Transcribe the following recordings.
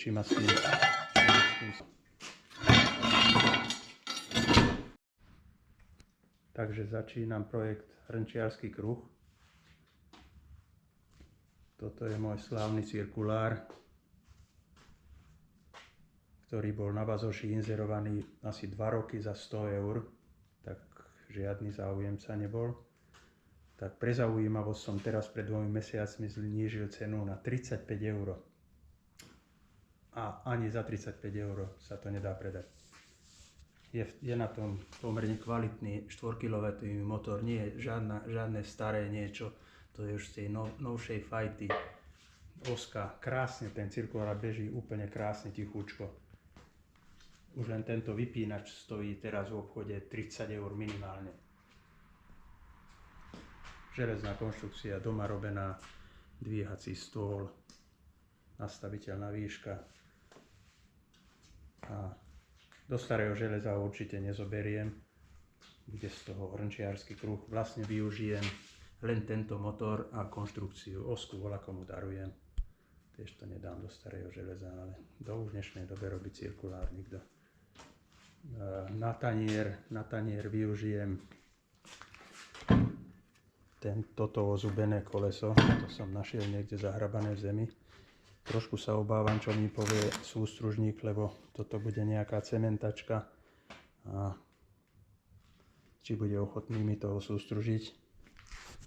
či ma s tým. Takže začínam projekt Hrnčiarsky kruh. Toto je môj slávny cirkulár, ktorý bol na Bazoši inzerovaný asi 2 roky za 100 eur, tak žiadny záujemca nebol. Tak pre zaujímavosť som teraz pred 2 mesiacmi znížil cenu na 35 eur. A ani za 35 eur sa to nedá predať. Je na tom pomerne kvalitný 4kW motor, nie je žiadne staré niečo, to je už z tej novšej fajty. Oska, krásne ten cirkulár beží úplne krásne, tichúčko. Už len tento vypínač stojí teraz v obchode 30 eur minimálne. Železná konštrukcia, doma robená, dvíhací stôl, nastaviteľná výška. A do starého železa určite nezoberiem, kde z toho hrnčiarsky kruh vlastne využijem len tento motor a konštrukciu. Osku voľakomu darujem. Tiež to nedám do starého železa, ale do už dnešnej dobe robí cirkulár nikto. Na tanier využijem toto ozubené koleso. To som našiel niekde zahrabané v zemi. Trošku sa obávam, čo mi povie sústružník, lebo toto bude nejaká cementačka a či bude ochotný mi toho sústružiť.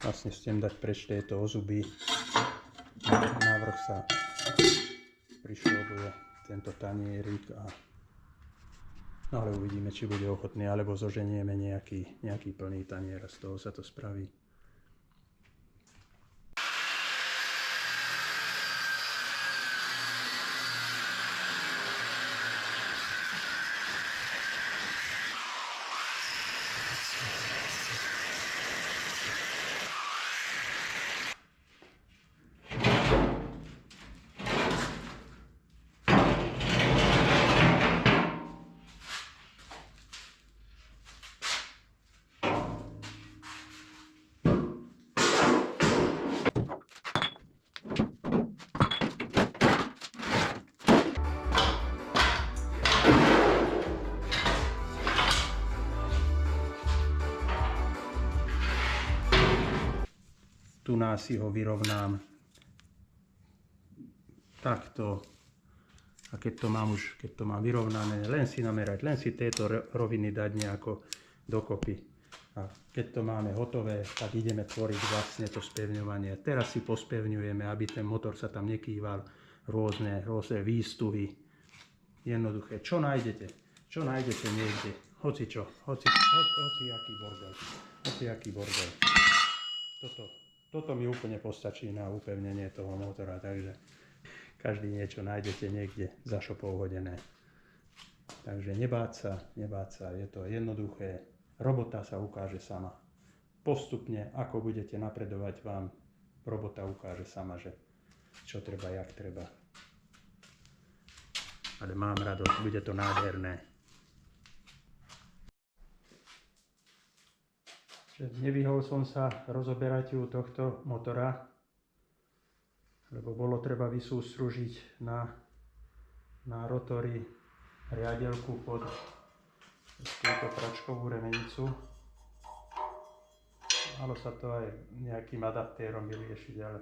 Vlastne chcem dať preč tieto ozuby. Na vrch sa prišľobuje tento tanierik no ale uvidíme, či bude ochotný, alebo zoženieme nejaký plný tanier a z toho sa to spraví. Tu si ho vyrovnám takto a keď to mám vyrovnané, len si namerať, len si tieto roviny dať nejako dokopy. A keď to máme hotové, tak ideme tvoriť vlastne to spevňovanie. Teraz si pospevňujeme, aby ten motor sa tam nekýval, rôzne výstuhy. Jednoduché. Čo nájdete niekde, hocičo, hociaký bordel. Toto mi úplne postačí na upevnenie toho motora, takže každý niečo nájdete niekde za šopou hodené. Takže nebáť sa, je to jednoduché. Robota sa ukáže sama. Postupne, ako budete napredovať, vám robota ukáže sama, že čo treba, jak treba. Ale mám radosť, bude to nádherné. Nevyhol som sa rozoberatiu tohto motora, lebo bolo treba vysústružiť na rotory riadelku pod túto pračkovú remenicu. Malo sa to aj nejakým adaptérom vyriešiť, ale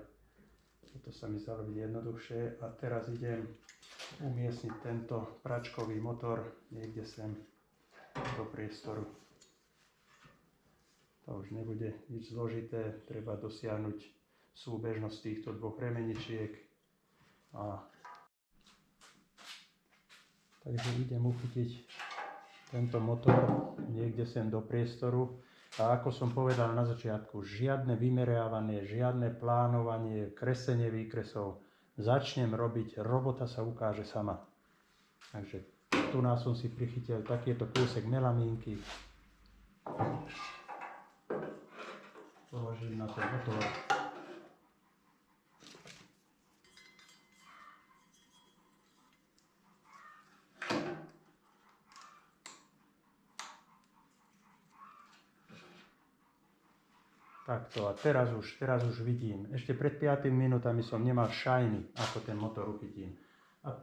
toto sa mi zdalo byť jednoduchšie. A teraz idem umiestniť tento pračkový motor niekde sem do priestoru. To už nebude nič zložité, treba dosiahnuť súbežnosť týchto dvoch remeničiek. Takže idem uchytiť tento motor niekde sem do priestoru. A ako som povedal na začiatku, žiadne vymeriavanie, žiadne plánovanie, kresenie výkresov. Začnem robiť, robota sa ukáže sama. Takže tu som si prichytil takýto kúsek melamínky. Položím na ten motor. Takto a teraz už vidím. Ešte pred 5 minútami som nemal šajny, ako ten motor uchytím. A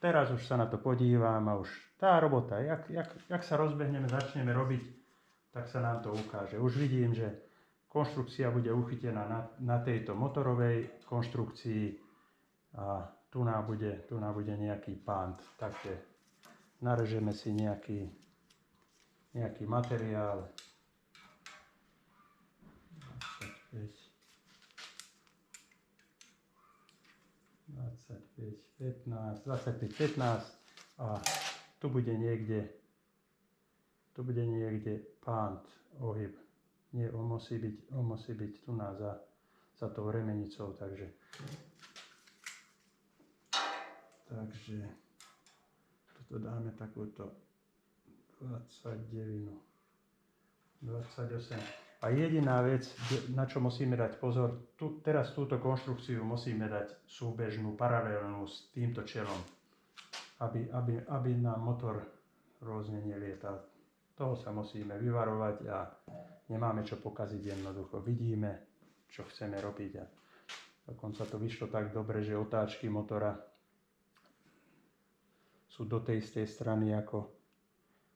teraz už sa na to podívam a už tá robota, jak sa rozbehneme, začneme robiť, tak sa nám to ukáže. Už vidím, že konštrukcia bude uchytená na tejto motorovej konštrukcii a tu nám bude nejaký pant. Takže narežeme si nejaký materiál. 25, 15 a tu bude niekde pant, ohyb. Nie, on musí byť tu za tou remenicou, takže toto dáme takúto 29, 28. A jediná vec, na čo musíme dať pozor, teraz túto konštrukciu musíme dať súbežnú, paralelnú s týmto čelom, aby nám motor rôzne nelietal. Toho sa musíme vyvarovať a nemáme čo pokaziť jednoducho. Vidíme, čo chceme robiť a dokonca to vyšlo tak dobre, že otáčky motora sú do tej istej strany, ako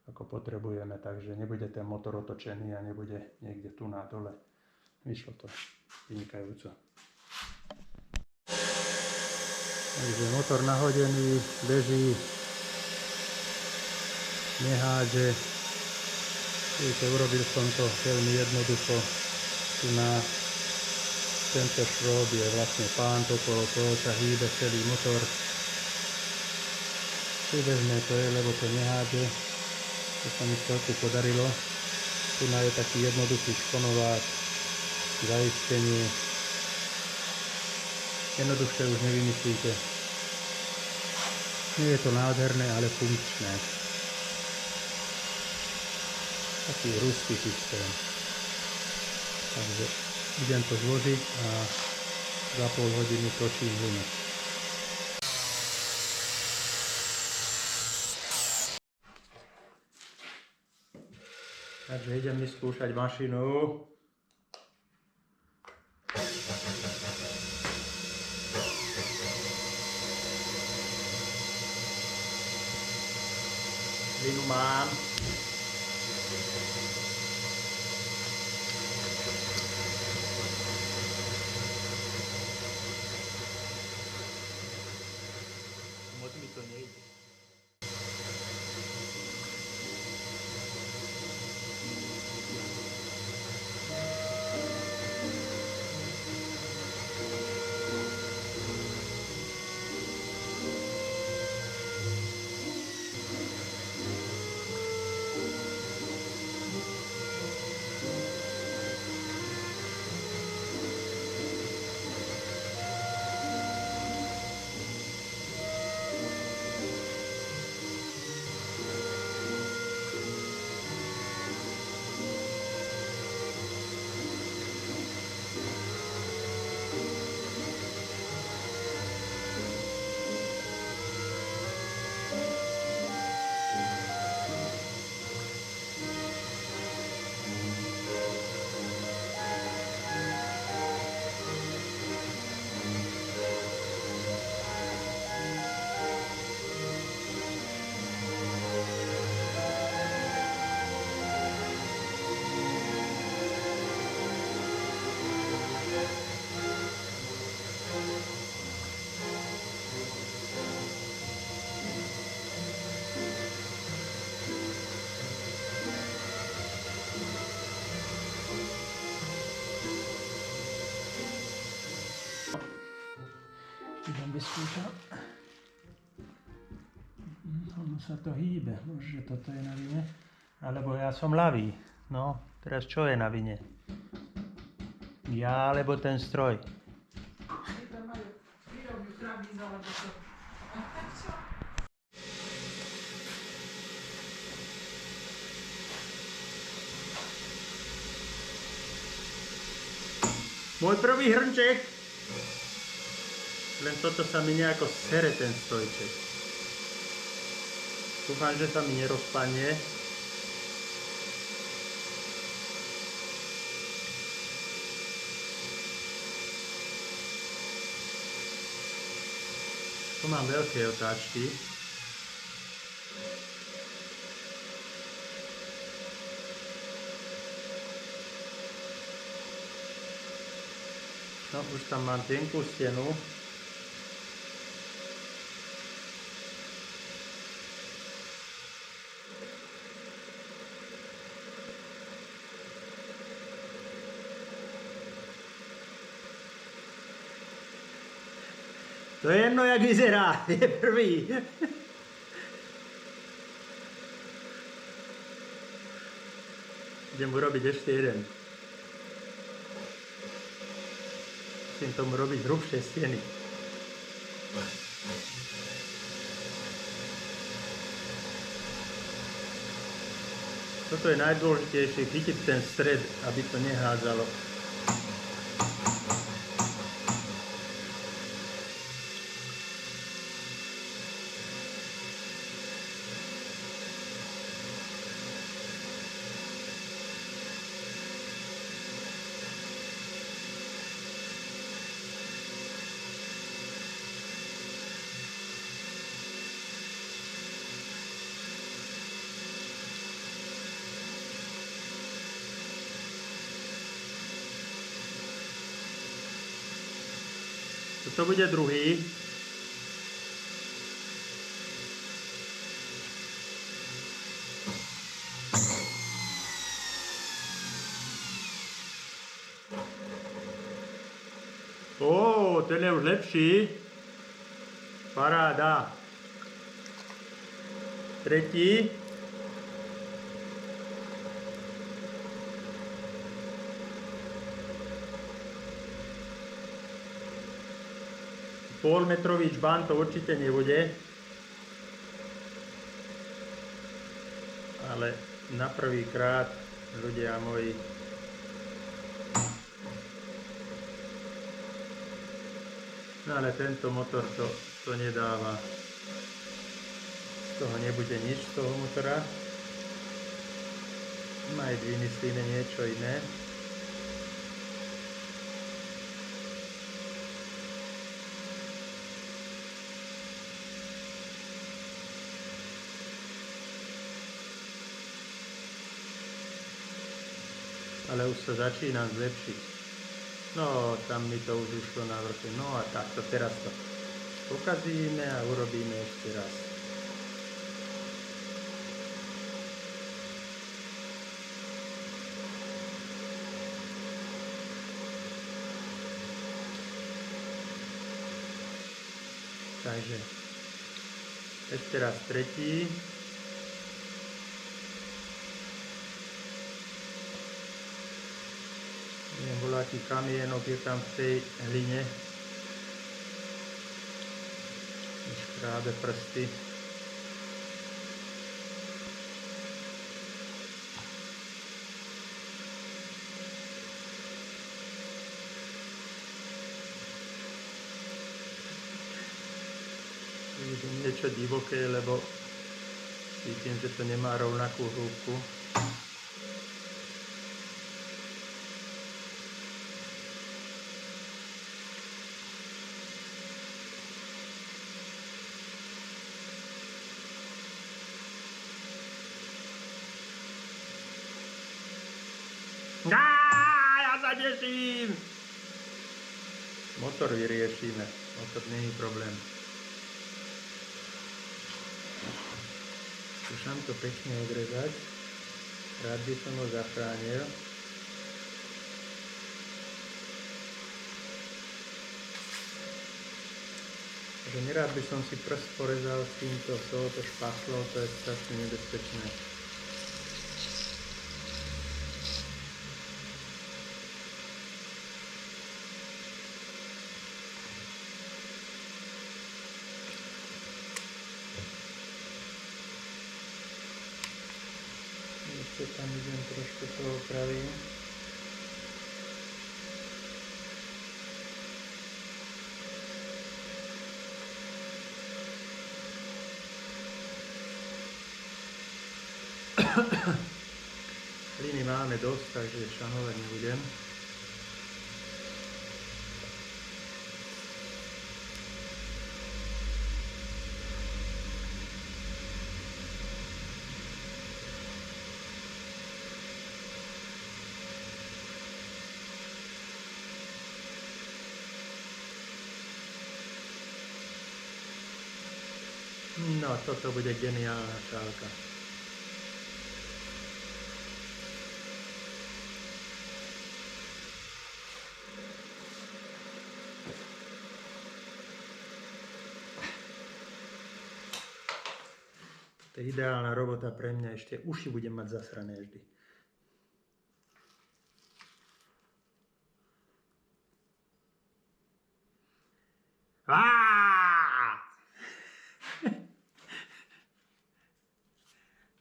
potrebujeme, takže nebude ten motor otočený a nebude niekde tu na dole. Vyšlo to vynikajúco. Takže motor nahodený, beží, nehádže. Vidíte, urobil som to veľmi jednoducho. Tu na tento šrob je vlastne pán, okolo toho sa hýbe celý motor. Súbežné to je, lebo to nehádže. To sa mi celku podarilo. Tu je taký jednoduchý šponovák, zaistenie. Jednoduchšie už nevymyslíte. Nie je to nádherné, ale funkčné. Taký ruský systém. Takže idem to zložiť a za pol hodiny točím vlnu. Takže idem vyskúšať mašinu. Vinu mám. Moc mi to nejde. Idem vyskúšať. Ono sa to hýbe, bože, toto je na vine. Alebo ja som ľavý. No, teraz čo je na vine? Ja, alebo ten stroj? Môj prvý hrnček! Len toto sa mi nejako sere ten strojček. Dúfam, že sa mi nerozpadne. Tu mám veľké otáčky. No, už tam mám tenkú stenu. To je jedno, jak vyzerá, je prvý. Idem urobiť ešte jeden. Musím tomu robiť hrubšie steny. Toto je najdôležitejšie, chytiť ten stred, aby to nehádzalo. Toto bude druhý. Ó, ten je už lepší. Paráda. Tretí. Polmetrový čbán to určite nebude, ale na prvýkrát, ľudia moji, no ale tento motor to nedáva, z toho nebude nič z toho motora, aj vymyslíme niečo iné. Ale už sa začínam zlepšiť. No, tam mi to už ušlo na vrchu. No a takto, teraz to pokazíme a urobíme ešte raz. Takže ešte raz tretí. Voľaký kamienok je tam v tej hline. Škrábe prsty. Vidím niečo divoké, lebo cítim, že to nemá rovnakú hĺbku. Ja sa teším! Motor vyriešime, motor nie je problém. Skúšam to pekne odrezať, rád by som ho zachránil. Takže nerád by som si prst porezal s týmto, to špatlo, to je strašne nebezpečné. Ešte tam idem trošku toho opravím. Hliny máme dosť, takže šanovať nebudem. No, toto bude geniálna šálka. To je ideálna robota pre mňa, ešte uši budem mať zasrané vždy.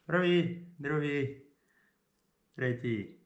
Prvý, druhý, tretí.